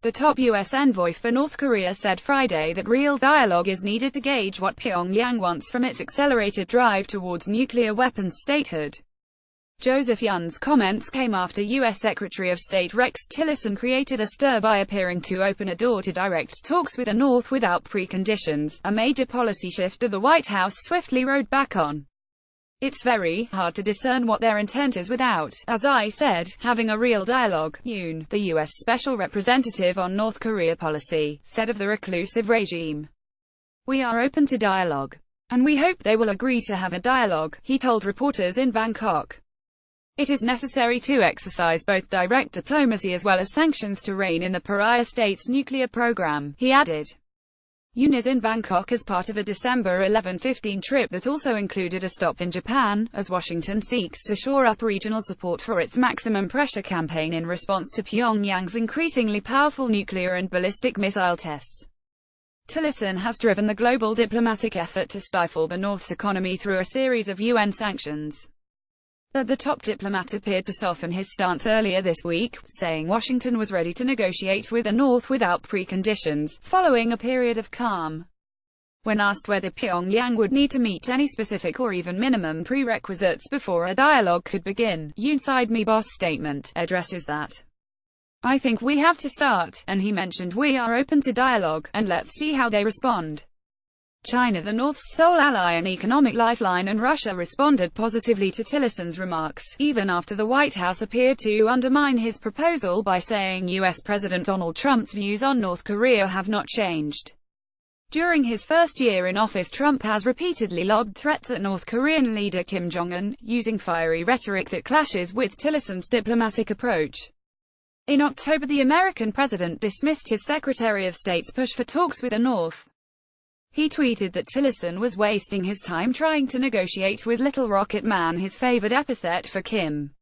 The top U.S. envoy for North Korea said Friday that real dialogue is needed to gauge what Pyongyang wants from its accelerated drive towards nuclear weapons statehood. Joseph Yun's comments came after U.S. Secretary of State Rex Tillerson created a stir by appearing to open a door to direct talks with the North without preconditions, a major policy shift that the White House swiftly rode back on. "It's very hard to discern what their intent is without, as I said, having a real dialogue," Yoon, the U.S. Special Representative on North Korea policy, said of the reclusive regime. "We are open to dialogue. And we hope they will agree to have a dialogue," he told reporters in Bangkok. "It is necessary to exercise both direct diplomacy as well as sanctions to rein in the pariah state's nuclear program," he added. Yoon is in Bangkok as part of a December 11-15 trip that also included a stop in Japan, as Washington seeks to shore up regional support for its maximum pressure campaign in response to Pyongyang's increasingly powerful nuclear and ballistic missile tests. Tillerson has driven the global diplomatic effort to stifle the North's economy through a series of UN sanctions. But the top diplomat appeared to soften his stance earlier this week, saying Washington was ready to negotiate with the North without preconditions, following a period of calm. When asked whether Pyongyang would need to meet any specific or even minimum prerequisites before a dialogue could begin, Yoon's "Side Me Boss" statement addresses that. "I think we have to start," and he mentioned "we are open to dialogue, and let's see how they respond." China, the North's sole ally and economic lifeline, and Russia responded positively to Tillerson's remarks, even after the White House appeared to undermine his proposal by saying U.S. President Donald Trump's views on North Korea have not changed. During his first year in office, Trump has repeatedly lobbed threats at North Korean leader Kim Jong-un, using fiery rhetoric that clashes with Tillerson's diplomatic approach. In October, the American president dismissed his Secretary of State's push for talks with the North. He tweeted that Tillerson was wasting his time trying to negotiate with Little Rocket Man, his favored epithet for Kim.